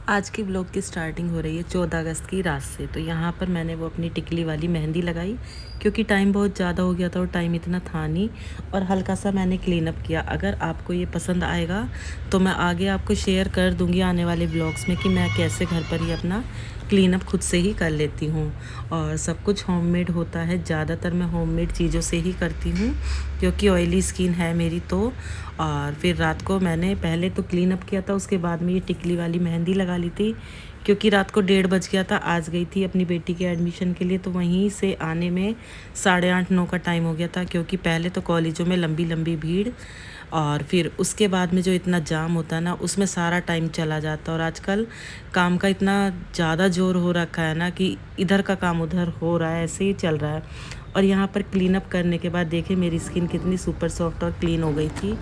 आज की ब्लॉग की स्टार्टिंग हो रही है 14 अगस्त की रात से। तो यहाँ पर मैंने वो अपनी टिकली वाली मेहंदी लगाई क्योंकि टाइम बहुत ज़्यादा हो गया था और टाइम इतना था नहीं। और हल्का सा मैंने क्लीन अप किया। अगर आपको ये पसंद आएगा तो मैं आगे आपको शेयर कर दूँगी आने वाले ब्लॉग्स में कि मैं कैसे घर पर ही अपना क्लीन अप खुद से ही कर लेती हूँ। और सब कुछ होममेड होता है, ज़्यादातर मैं होममेड चीज़ों से ही करती हूँ क्योंकि ऑयली स्किन है मेरी। तो और फिर रात को मैंने पहले तो क्लीन अप किया था, उसके बाद में ये टिकली वाली मेहंदी लगा ली थी क्योंकि रात को 1:30 बज गया था। आज गई थी अपनी बेटी के एडमिशन के लिए, तो वहीं से आने में 8:30-9 का टाइम हो गया था क्योंकि पहले तो कॉलेजों में लंबी लंबी भीड़ और फिर उसके बाद में जो इतना जाम होता है ना, उसमें सारा टाइम चला जाता है। और आजकल काम का इतना ज़्यादा जोर हो रखा है ना कि इधर का काम उधर हो रहा है, ऐसे ही चल रहा है। और यहाँ पर क्लीन अप करने के बाद देखिए मेरी स्किन कितनी सुपर सॉफ्ट और क्लीन हो गई थी।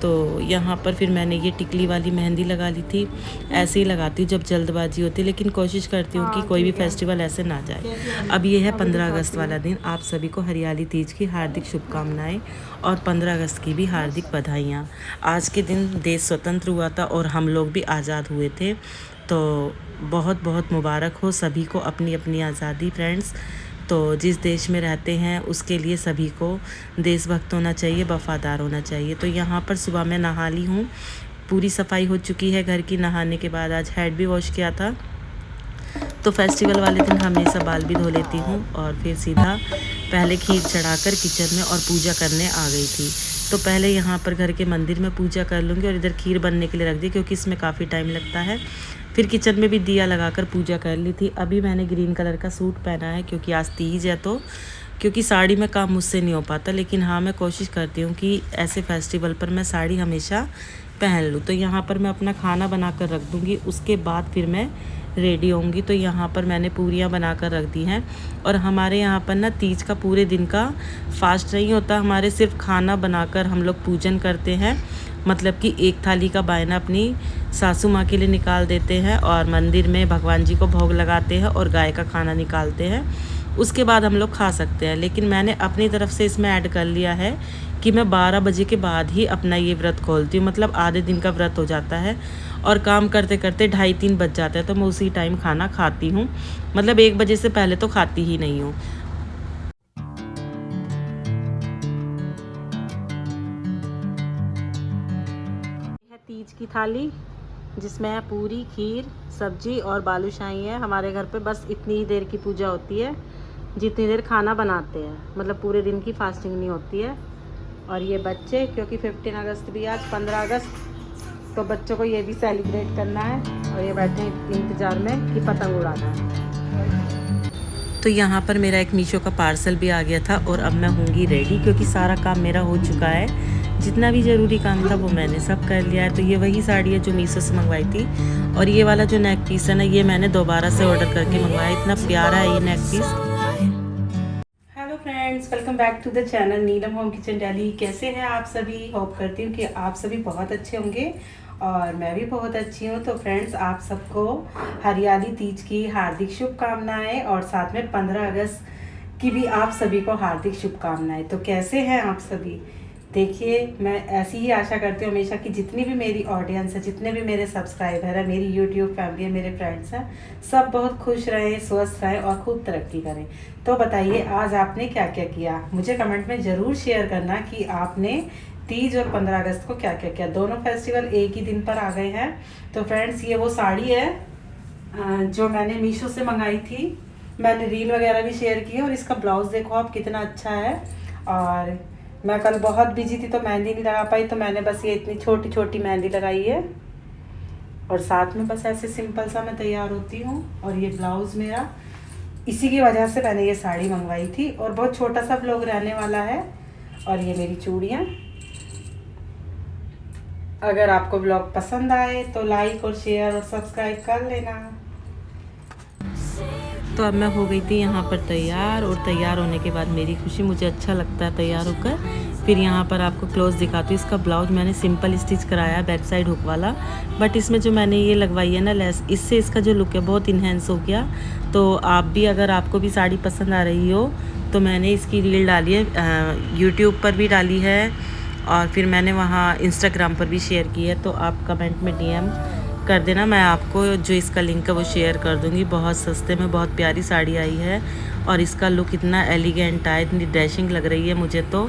तो यहाँ पर फिर मैंने ये टिकली वाली मेहंदी लगा ली थी। ऐसे ही लगाती हूँ जब जल्दबाजी होती है, लेकिन कोशिश करती हूँ कि कोई भी फेस्टिवल ऐसे ना जाए। अब ये है 15 अगस्त वाला दिन। आप सभी को हरियाली तीज की हार्दिक शुभकामनाएं और 15 अगस्त की भी हार्दिक बधाइयाँ। आज के दिन देश स्वतंत्र हुआ था और हम लोग भी आज़ाद हुए थे, तो बहुत बहुत मुबारक हो सभी को अपनी अपनी आज़ादी फ्रेंड्स। तो जिस देश में रहते हैं उसके लिए सभी को देशभक्त होना चाहिए, वफ़ादार होना चाहिए। तो यहाँ पर सुबह मैं नहा ली हूँ, पूरी सफाई हो चुकी है घर की। नहाने के बाद आज हेड भी वॉश किया था। तो फेस्टिवल वाले दिन हमेशा बाल भी धो लेती हूँ और फिर सीधा पहले खीर चढ़ाकर किचन में और पूजा करने आ गई थी। तो पहले यहाँ पर घर के मंदिर में पूजा कर लूँगी और इधर खीर बनने के लिए रख दी क्योंकि इसमें काफ़ी टाइम लगता है। फिर किचन में भी दिया लगाकर पूजा कर ली थी। अभी मैंने ग्रीन कलर का सूट पहना है क्योंकि आज तीज है, तो क्योंकि साड़ी में काम मुझसे नहीं हो पाता, लेकिन हाँ मैं कोशिश करती हूँ कि ऐसे फेस्टिवल पर मैं साड़ी हमेशा पहन लूँ। तो यहाँ पर मैं अपना खाना बना कर रख दूँगी, उसके बाद फिर मैं रेडी होंगी। तो यहाँ पर मैंने पूरियाँ बना कर रख दी हैं। और हमारे यहाँ पर ना तीज का पूरे दिन का फास्ट नहीं होता, हमारे सिर्फ खाना बनाकर हम लोग पूजन करते हैं। मतलब कि एक थाली का बायना अपनी सासू माँ के लिए निकाल देते हैं और मंदिर में भगवान जी को भोग लगाते हैं और गाय का खाना निकालते हैं। उसके बाद हम लोग खा सकते हैं। लेकिन मैंने अपनी तरफ से इसमें ऐड कर लिया है कि मैं 12 बजे के बाद ही अपना ये व्रत खोलती हूँ। मतलब आधे दिन का व्रत हो जाता है और काम करते करते 2:30-3 बज जाते हैं, तो मैं उसी टाइम खाना खाती हूँ। मतलब 1 बजे से पहले तो खाती ही नहीं हूँ। तीज की थाली जिसमें है पूरी, खीर, सब्जी और बालूशाही है। हमारे घर पे बस इतनी ही देर की पूजा होती है जितनी देर खाना बनाते हैं, मतलब पूरे दिन की फास्टिंग नहीं होती है। और ये बच्चे, क्योंकि 15 अगस्त भी आज 15 अगस्त, तो बच्चों को ये भी सेलिब्रेट करना है और ये बैठे इंतज़ार में कि पतंग उड़ाना है। तो यहाँ पर मेरा एक मीशो का पार्सल भी आ गया था और अब मैं होंगी रेडी क्योंकि सारा काम मेरा हो चुका है। जितना भी ज़रूरी काम था वो मैंने सब कर लिया है। तो ये वही साड़ी है जो मीशो से मंगवाई थी और ये वाला जो नेक पीस है ना, ये मैंने दोबारा से ऑर्डर करके मंगवाया। इतना प्यारा है ये neck piece. Hello friends, welcome back to the channel Neelam home kitchen Delhi. कैसे हैं आप सभी? होप करती हूँ कि आप सभी बहुत अच्छे होंगे और मैं भी बहुत अच्छी हूँ। तो फ्रेंड्स, आप सबको हरियाली तीज की हार्दिक शुभकामनाएं और साथ में 15 अगस्त की भी आप सभी को हार्दिक शुभकामनाएं। तो कैसे हैं आप सभी? देखिए, मैं ऐसी ही आशा करती हूँ हमेशा कि जितनी भी मेरी ऑडियंस है, जितने भी मेरे सब्सक्राइबर है, मेरी यूट्यूब फैमिली है, मेरे फ्रेंड्स हैं, सब बहुत खुश रहें, स्वस्थ रहें और खूब तरक्की करें। तो बताइए आज आपने क्या क्या किया? मुझे कमेंट में ज़रूर शेयर करना कि आपने तीज और 15 अगस्त को क्या क्या किया। दोनों फेस्टिवल एक ही दिन पर आ गए हैं। तो फ्रेंड्स, ये वो साड़ी है जो मैंने मीशो से मंगाई थी। मैंने रील वगैरह भी शेयर की और इसका ब्लाउज़ देखो आप कितना अच्छा है। और मैं कल बहुत बिजी थी तो मेहंदी नहीं लगा पाई, तो मैंने बस ये इतनी छोटी छोटी मेहंदी लगाई है और साथ में बस ऐसे सिंपल सा मैं तैयार होती हूँ। और ये ब्लाउज़ मेरा, इसी की वजह से मैंने ये साड़ी मंगवाई थी और बहुत छोटा सा ब्लॉग रहने वाला है। और ये मेरी चूड़ियाँ। अगर आपको ब्लॉग पसंद आए तो लाइक और शेयर और सब्सक्राइब कर लेना। तो अब मैं हो गई थी यहाँ पर तैयार और तैयार होने के बाद मेरी खुशी, मुझे अच्छा लगता है तैयार होकर। फिर यहाँ पर आपको क्लोज दिखाती हूँ। इसका ब्लाउज मैंने सिंपल स्टिच कराया बैक साइड हुक वाला, बट इसमें जो मैंने ये लगवाई है ना लेस, इससे इसका जो लुक है बहुत इन्हेंस हो गया। तो आप भी, अगर आपको भी साड़ी पसंद आ रही हो तो मैंने इसकी रील डाली है, यूट्यूब पर भी डाली है और फिर मैंने वहाँ इंस्टाग्राम पर भी शेयर की है। तो आप कमेंट में DM कर देना। मैं आपको जो इसका लिंक है वो शेयर कर दूँगी। बहुत सस्ते में बहुत प्यारी साड़ी आई है और इसका लुक इतना एलिगेंट है, इतनी डैशिंग लग रही है मुझे तो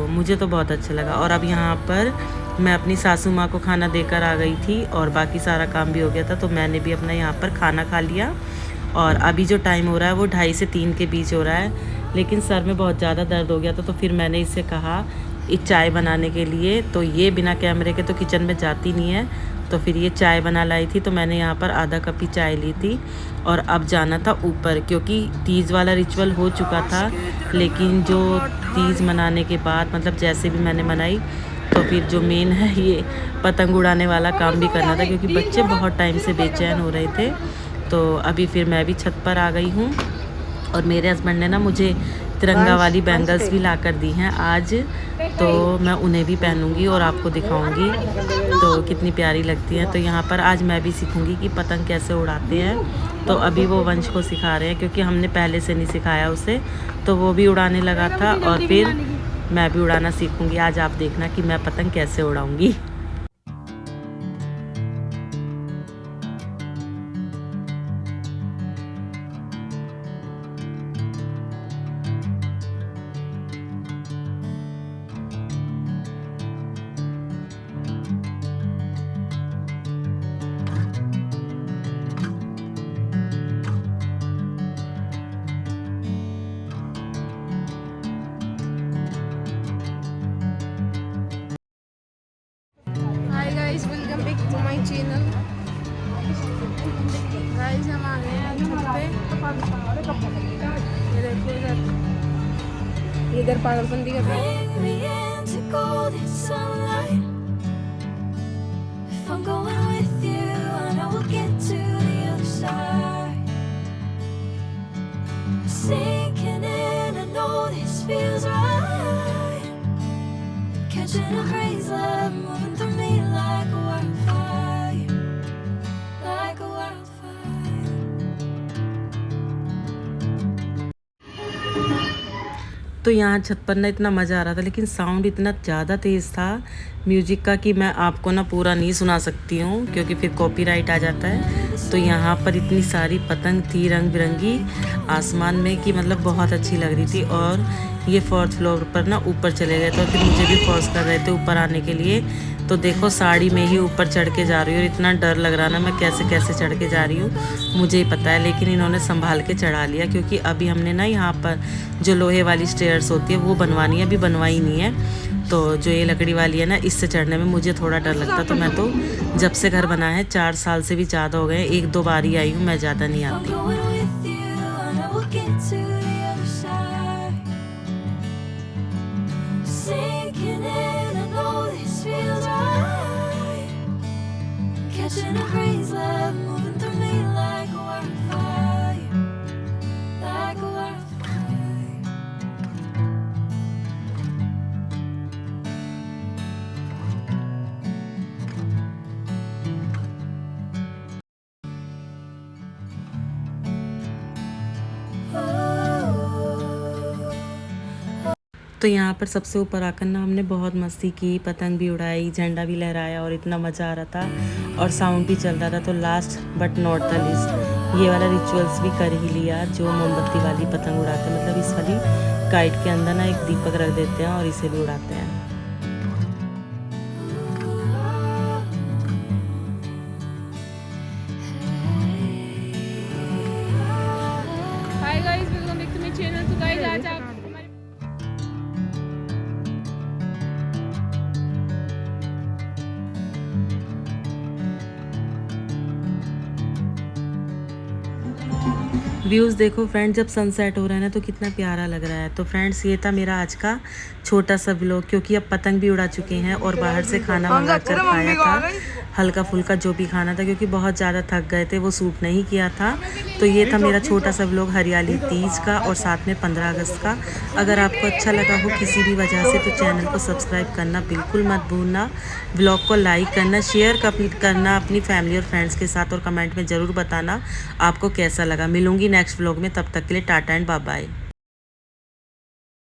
मुझे तो बहुत अच्छा लगा। और अब यहाँ पर मैं अपनी सासू माँ को खाना देकर आ गई थी और बाकी सारा काम भी हो गया था, तो मैंने भी अपना यहाँ पर खाना खा लिया। और अभी जो टाइम हो रहा है वो 2:30 से 3 के बीच हो रहा है, लेकिन सर में बहुत ज़्यादा दर्द हो गया था, तो फिर मैंने इससे कहा एक चाय बनाने के लिए। तो ये बिना कैमरे के तो किचन में जाती नहीं है, तो फिर ये चाय बना लाई थी। तो मैंने यहाँ पर आधा कप ही चाय ली थी और अब जाना था ऊपर, क्योंकि तीज वाला रिचुअल हो चुका था। लेकिन जो तीज मनाने के बाद मतलब जैसे भी मैंने मनाई, तो फिर जो मेन है ये पतंग उड़ाने वाला काम भी करना था, क्योंकि बच्चे बहुत टाइम से बेचैन हो रहे थे। तो अभी फिर मैं भी छत पर आ गई हूँ और मेरे हस्बैंड ने ना मुझे तिरंगा वाली बैंगल्स भी ला कर दी हैं आज, तो मैं उन्हें भी पहनूंगी और आपको दिखाऊंगी तो कितनी प्यारी लगती हैं। तो यहाँ पर आज मैं भी सीखूंगी कि पतंग कैसे उड़ाते हैं। तो अभी वो वंश को सिखा रहे हैं, क्योंकि हमने पहले से नहीं सिखाया उसे, तो वो भी उड़ाने लगा था और फिर मैं भी उड़ाना सीखूंगी। आज आप देखना कि मैं पतंग कैसे उड़ाऊंगी। Hi guys, welcome back to my channel. Guys हम आ गए हैं छत पे। ये देखो इधर पागलपंती कर रहे हैं। Catching a crazy love moving through me like a wildfire, like a wildfire. तो यहाँ छत पर ना इतना मज़ा आ रहा था, लेकिन साउंड इतना ज़्यादा तेज़ था म्यूजिक का कि मैं आपको ना पूरा नहीं सुना सकती हूँ, क्योंकि फिर कॉपीराइट आ जाता है। तो यहाँ पर इतनी सारी पतंग थी रंग बिरंगी आसमान में कि मतलब बहुत अच्छी लग रही थी। और ये 4th फ्लोर पर ना ऊपर चले गए, तो फिर मुझे भी फोर्स कर रहे थे ऊपर आने के लिए। तो देखो साड़ी में ही ऊपर चढ़ के जा रही हूँ और इतना डर लग रहा ना, मैं कैसे कैसे चढ़ के जा रही हूँ मुझे ही पता है, लेकिन इन्होंने संभाल के चढ़ा लिया। क्योंकि अभी हमने ना यहाँ पर जो लोहे वाली स्टेयर्स होती है वो बनवानी है, अभी बनवाई नहीं है। तो जो ये लकड़ी वाली है ना, इससे चढ़ने में मुझे थोड़ा डर लगता। तो मैं तो जब से घर बना है 4 साल से भी ज़्यादा हो गए, 1-2 बार ही आई हूँ, मैं ज़्यादा नहीं आती। Going with you, I know we'll get to the other side. Sinking in, I know this feels right. Catching a crazy love moving through me like a wildfire, like a wildfire. तो यहाँ पर सबसे ऊपर आकर ना हमने बहुत मस्ती की, पतंग भी उड़ाई, झंडा भी लहराया और इतना मज़ा आ रहा था और साउंड भी चल रहा था। तो last but not the least ये वाला रिचुअल्स भी कर ही लिया, जो मोमबत्ती वाली पतंग उड़ाते हैं, मतलब इस वाली काइट के अंदर ना एक दीपक रख देते हैं और इसे भी उड़ाते हैं। Hi guys, welcome back to my channel. तो गाइस आज आप व्यूज़ देखो फ्रेंड्स, जब सनसेट हो रहा है ना तो कितना प्यारा लग रहा है। तो फ्रेंड्स ये था मेरा आज का छोटा सा व्लॉग, क्योंकि अब पतंग भी उड़ा चुके हैं और बाहर से खाना मंगा कर खाया था, हल्का फुल्का जो भी खाना था, क्योंकि बहुत ज़्यादा थक गए थे, वो सूट नहीं किया था। तो ये था मेरा छोटा सा व्लॉग हरियाली तीज का और साथ में 15 अगस्त का। अगर आपको अच्छा लगा हो किसी भी वजह से तो चैनल को सब्सक्राइब करना बिल्कुल मत भूलना, व्लॉग को लाइक करना, शेयर करना अपनी फैमिली और फ्रेंड्स के साथ, और कमेंट में ज़रूर बताना आपको कैसा लगा। मिलूंगी नेक्स्ट व्लॉग में, तब तक के लिए टाटा एंड बाय बाय।